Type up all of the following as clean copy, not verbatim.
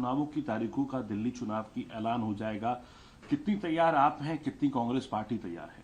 चुनावों की तारीखों का दिल्ली चुनाव की ऐलान हो जाएगा। कितनी तैयार आप हैं, कितनी कांग्रेस पार्टी तैयार है?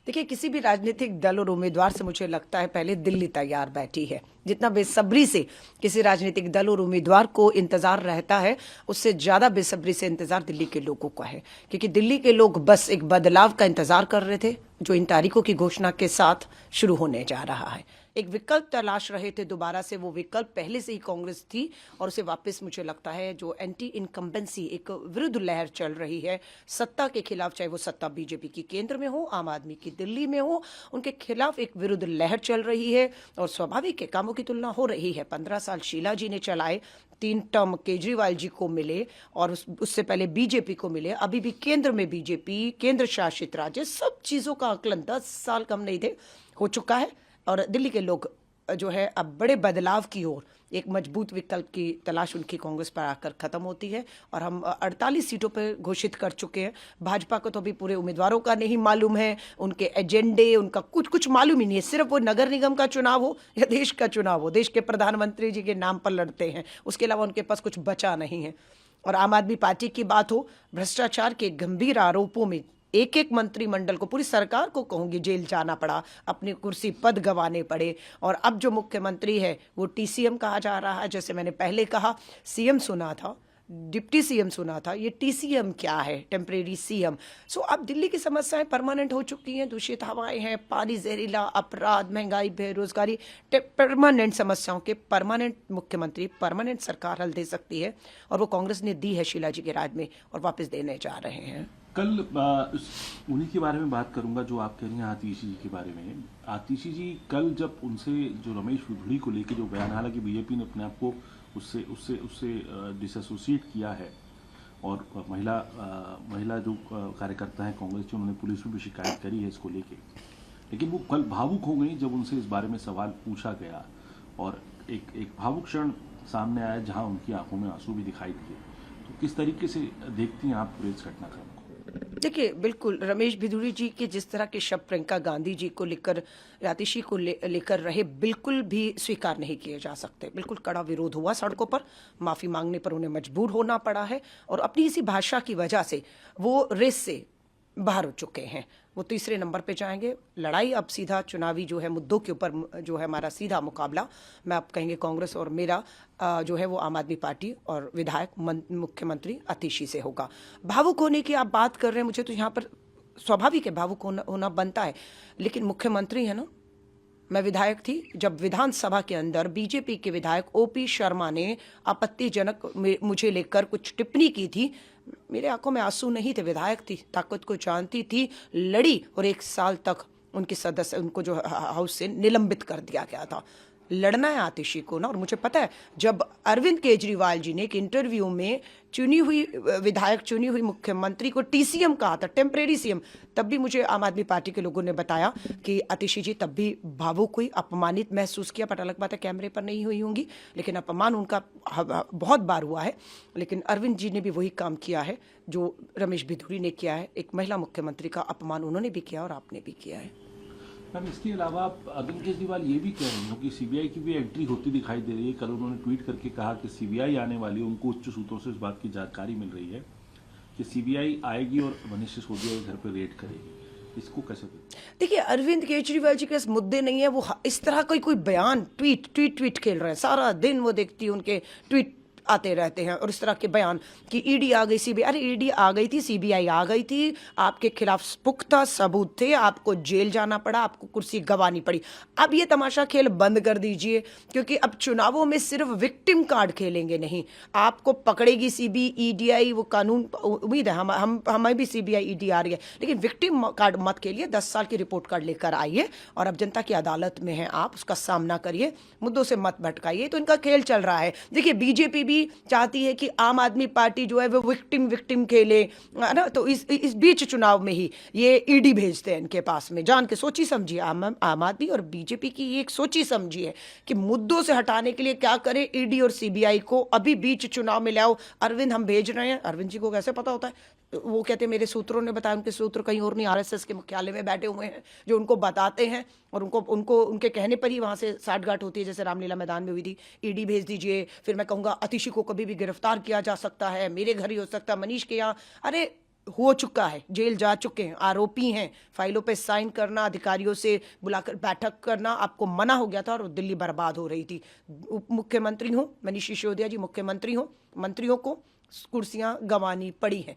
देखिए, किसी भी राजनीतिक दल और उम्मीदवार से मुझे लगता है पहले दिल्ली तैयार बैठी है। जितना बेसब्री से किसी राजनीतिक दल और उम्मीदवार को इंतजार रहता है, उससे ज्यादा बेसब्री से इंतजार दिल्ली के लोगों का है। क्योंकि दिल्ली के लोग बस एक बदलाव का इंतजार कर रहे थे, जो इन तारीखों की घोषणा के साथ शुरू होने जा रहा है। एक विकल्प तलाश रहे थे दोबारा से, वो विकल्प पहले से ही कांग्रेस थी और उसे वापस मुझे लगता है जो एंटी इनकम्बेंसी एक विरुद्ध लहर चल रही है सत्ता के खिलाफ, चाहे वो सत्ता बीजेपी की केंद्र में हो, आम आदमी की दिल्ली में हो, उनके खिलाफ एक विरुद्ध लहर चल रही है। और स्वाभाविक है, कामों की तुलना हो रही है। 15 साल शीला जी ने चलाए, 3 टर्म केजरीवाल जी को मिले और उससे पहले बीजेपी को मिले, अभी भी केंद्र में बीजेपी, केंद्र शासित राज्य, सब चीजों का आकलन 10 साल कम नहीं थे हो चुका है। और दिल्ली के लोग जो है अब बड़े बदलाव की ओर, एक मजबूत विकल्प की तलाश उनकी कांग्रेस पर आकर खत्म होती है। और हम 48 सीटों पर घोषित कर चुके हैं। भाजपा को तो अभी पूरे उम्मीदवारों का नहीं मालूम है, उनके एजेंडे, उनका कुछ मालूम ही नहीं है। सिर्फ वो नगर निगम का चुनाव हो या देश का चुनाव हो, देश के प्रधानमंत्री जी के नाम पर लड़ते हैं, उसके अलावा उनके पास कुछ बचा नहीं है। और आम आदमी पार्टी की बात हो, भ्रष्टाचार के गंभीर आरोपों में एक एक मंत्रिमंडल को, पूरी सरकार को कहूंगी, जेल जाना पड़ा, अपनी कुर्सी पद गंवाने पड़े। और अब जो मुख्यमंत्री है वो टीसीएम कहा जा रहा है। जैसे मैंने पहले कहा, सीएम सुना था, डिप्टी सीएम सुना था, ये टीसीएम क्या है, टेम्परेरी सीएम। सो अब दिल्ली की समस्याएं परमानेंट हो चुकी हैं। दूषित हवाएं हैं, पानी, जहरीला, अपराध, महंगाई, बेरोजगारी, परमानेंट समस्याओं के परमानेंट मुख्यमंत्री, परमानेंट सरकार हल दे सकती है। और वो कांग्रेस ने दी है शीला जी के राज में और वापस देने जा रहे हैं। कल उन्हीं के बारे में बात करूंगा जो आप कह रही हैं, आतिशी जी के बारे में। आतिशी जी कल जब उनसे जो रमेश बिधूड़ी को लेकर जो बयान, हालांकि बीजेपी ने अपने आप को उससे उससे उससे डिसएसोसिएट किया है और महिला जो कार्यकर्ता हैं कांग्रेस की, उन्होंने पुलिस में भी शिकायत करी है इसको लेके। लेकिन वो कल भावुक हो गई जब उनसे इस बारे में सवाल पूछा गया और एक भावुक क्षण सामने आया जहां उनकी आंखों में आंसू भी दिखाई दिए। तो किस तरीके से देखती हैं आप पूरे इस घटनाक्रम को? देखिए, बिल्कुल रमेश बिधूड़ी जी के जिस तरह के शब्द प्रियंका गांधी जी को लेकर, आतिशी को लेकर रहे, बिल्कुल भी स्वीकार नहीं किए जा सकते। बिल्कुल कड़ा विरोध हुआ सड़कों पर, माफी मांगने पर उन्हें मजबूर होना पड़ा है और अपनी इसी भाषा की वजह से वो रेस से बाहर हो चुके हैं। वो तीसरे नंबर पे जाएंगे। लड़ाई अब सीधा चुनावी जो है मुद्दों के ऊपर जो है हमारा सीधा मुकाबला, मैं आप कहेंगे कांग्रेस और मेरा जो है वो आम आदमी पार्टी और विधायक मुख्यमंत्री आतिशी से होगा। भावुक होने की आप बात कर रहे हैं, मुझे तो यहाँ पर स्वाभाविक है, भावुक होना बनता है। लेकिन मुख्यमंत्री है ना, मैं विधायक थी जब विधानसभा के अंदर बीजेपी के विधायक ओपी शर्मा ने आपत्तिजनक मुझे लेकर कुछ टिप्पणी की थी। मेरे आंखों में आंसू नहीं थे, विधायक थी, ताकत को जानती थी, लड़ी और 1 साल तक उनके सदस्य, उनको जो हाउस से निलंबित कर दिया गया था। लड़ना है आतिशी को ना। और मुझे पता है जब अरविंद केजरीवाल जी ने एक इंटरव्यू में चुनी हुई विधायक, चुनी हुई मुख्यमंत्री को टीसीएम कहा था, टेम्परेरी सीएम, तब भी मुझे आम आदमी पार्टी के लोगों ने बताया कि आतिशी जी तब भी भावुक हुई, अपमानित महसूस किया। पर अलग बात है कैमरे पर नहीं हुई होंगी, लेकिन अपमान उनका बहुत बार हुआ है। लेकिन अरविंद जी ने भी वही काम किया है जो रमेश बिधूड़ी ने किया है। एक महिला मुख्यमंत्री का अपमान उन्होंने भी किया और आपने भी किया है। मैम, इसके अलावा अरविंद केजरीवाल ये भी कह रही हो कि सीबीआई की भी एंट्री होती दिखाई दे रही है। कल उन्होंने ट्वीट करके कहा कि सीबीआई आने वाली है, उनको उच्च सूत्रों से इस बात की जानकारी मिल रही है कि सीबीआई आएगी और मनीष सिसोदिया के घर पर रेड करेगी। इसको कैसे देखिए, अरविंद केजरीवाल जी के इस मुद्दे नहीं है, वो इस तरह कोई बयान ट्वीट खेल रहे हैं। सारा दिन वो देखती है उनके ट्वीट आते रहते हैं और इस तरह के बयान कि ईडी आ गई, सीबीआई। अरे ईडी आ गई थी, सीबीआई आ गई थी, आपके खिलाफ पुख्ता सबूत थे, आपको जेल जाना पड़ा, आपको कुर्सी गंवानी पड़ी। अब ये तमाशा खेल बंद कर दीजिए, क्योंकि अब चुनावों में सिर्फ विक्टिम कार्ड खेलेंगे नहीं। आपको पकड़ेगी सीबीआई, ईडीआई, वो कानून, उम्मीद है हमें भी सीबीआई ईडी आ रही है, लेकिन विक्टिम कार्ड मत खेलिए। 10 साल की रिपोर्ट कार्ड लेकर आइए और अब जनता की अदालत में है, आप उसका सामना करिए, मुद्दों से मत भटकाइए। तो इनका खेल चल रहा है। देखिए, बीजेपी भी चाहती है कि आम आदमी पार्टी जो है वो विक्टिम खेले, है ना। तो इस बीच चुनाव में ही ये ईडी भेजते हैं इनके पास में, जान के, सोची समझी। आम आदमी और बीजेपी की ये एक सोची समझी है कि मुद्दों से हटाने के लिए क्या करें, ईडी और सीबीआई को अभी बीच चुनाव में लाओ। अरविंद हम भेज रहे हैं, अरविंद जी को कैसे पता होता है? वो कहते हैं मेरे सूत्रों ने बताया, उनके सूत्र कहीं और नहीं, आरएसएस के मुख्यालय में बैठे हुए हैं जो उनको बताते हैं, और उनको उनके कहने पर ही वहां से साठगांठ होती है, जैसे रामलीला मैदान में हुई थी। ईडी भेज दीजिए, फिर मैं कहूंगा अतिशी को कभी भी गिरफ्तार किया जा सकता है, मेरे घर ही हो सकता है, मनीष के यहाँ। अरे हो चुका है, जेल जा चुके हैं, आरोपी हैं। फाइलों पे साइन करना, अधिकारियों से बुलाकर बैठक करना आपको मना हो गया था और दिल्ली बर्बाद हो रही थी। उप मुख्यमंत्री हो मनीष सिसोदिया जी, मुख्यमंत्री हो, मंत्रियों को कुर्सियां गंवानी पड़ी हैं।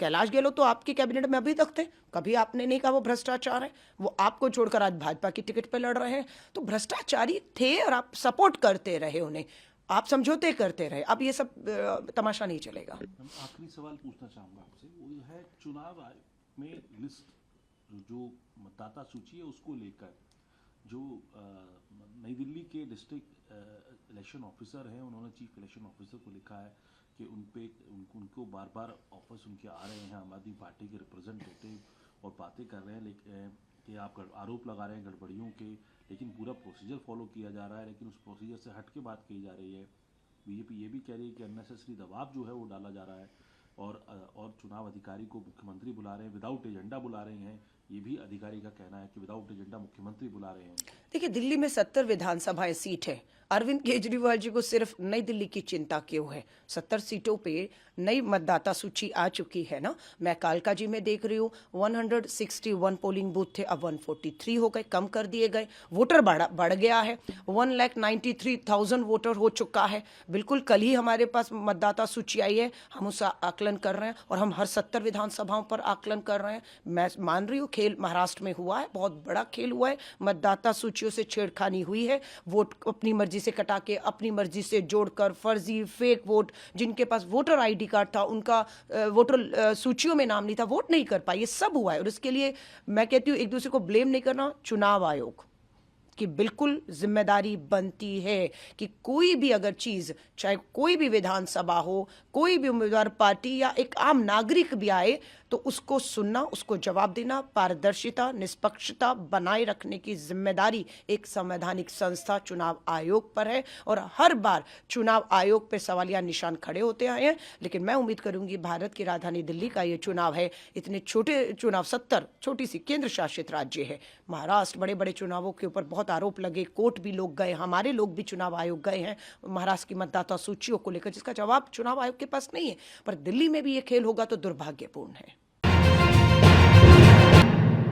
कैलाश गहलोत तो आपके कैबिनेट में अभी तक थे, कभी आपने नहीं कहा वो भ्रष्टाचार है। वो आपको छोड़कर आज भाजपा की टिकट पे लड़ रहे हैं, तो भ्रष्टाचारी थे और आप सपोर्ट करते रहे उन्हें, आप समझौते करते रहे। अब ये सब तमाशा नहीं चलेगा। हम आखिरी सवाल पूछना चाहूंगा आपसे, वो है चुनाव आयोग में लिस्ट जो मतदाता सूची है उसको लेकर जो नई दिल्ली के डिस्ट्रिक्ट इलेक्शन ऑफिसर हैं, उन्होंने चीफ इलेक्शन ऑफिसर को लिखा है कि उनको बार बार ऑफर्स उनके आ रहे हैं, आम आदमी पार्टी के रिप्रेजेंटेटिव, और बातें कर रहे हैं लेकिन कि आप आरोप लगा रहे हैं गड़बड़ियों के, लेकिन पूरा प्रोसीजर फॉलो किया जा रहा है, लेकिन उस प्रोसीजर से हट के बात की जा रही है। बीजेपी ये भी कह रही है कि अननेसेसरी दबाव जो है वो डाला जा रहा है, और चुनाव अधिकारी को मुख्यमंत्री बुला रहे हैं, विदाउट एजेंडा बुला रहे हैं। ये भी अधिकारी का कहना है कि विदाउट एजेंडा मुख्यमंत्री बुला रहे हैं। देखिए, दिल्ली में 70 विधानसभाएं सीट है। अरविंद केजरीवाल जी को सिर्फ नई दिल्ली की चिंता क्यों है? 70 सीटों पे नई मतदाता सूची आ चुकी है ना। मैं कालका जी में देख रही हूँ 161 पोलिंग बूथ थे, अब 143 हो गए, कम कर दिए गए। वोटर बढ़ गया है, 1,93,000 वोटर हो चुका है। बिल्कुल कल ही हमारे पास मतदाता सूची आई है, हम उसका आकलन कर रहे हैं और हम हर 70 विधानसभाओं पर आकलन कर रहे हैं। मैं मान रही हूँ खेल महाराष्ट्र में हुआ है, बहुत बड़ा खेल हुआ है, मतदाता सूचियों से छेड़खानी हुई है, वोट अपनी मर्जी से कटा के अपनी मर्जी से जोड़कर फर्जी फेक वोट, जिनके पास वोटर आईडी कार्ड था उनका वोटर सूचियों में नाम नहीं था, वोट नहीं कर पाए। ये सब हुआ है और इसके लिए मैं कहती हूँ एक दूसरे को ब्लेम नहीं करना, चुनाव आयोग की बिल्कुल जिम्मेदारी बनती है कि कोई भी अगर चीज, चाहे कोई भी विधानसभा हो, कोई भी उम्मीदवार पार्टी या एक आम नागरिक भी आए, तो उसको सुनना, उसको जवाब देना, पारदर्शिता निष्पक्षता बनाए रखने की जिम्मेदारी एक संवैधानिक संस्था चुनाव आयोग पर है। और हर बार चुनाव आयोग पर सवालिया निशान खड़े होते आए हैं, लेकिन मैं उम्मीद करूंगी भारत की राजधानी दिल्ली का ये चुनाव है, इतने छोटे चुनाव, 70 छोटी सी केंद्र शासित राज्य है, महाराष्ट्र बड़े बड़े चुनावों के ऊपर बहुत आरोप लगे, कोर्ट भी लोग गए, हमारे लोग भी चुनाव आयोग गए हैं महाराष्ट्र की मतदाता सूचियों को लेकर, जिसका जवाब चुनाव आयोग के पास नहीं है। पर दिल्ली में भी ये खेल होगा तो दुर्भाग्यपूर्ण है।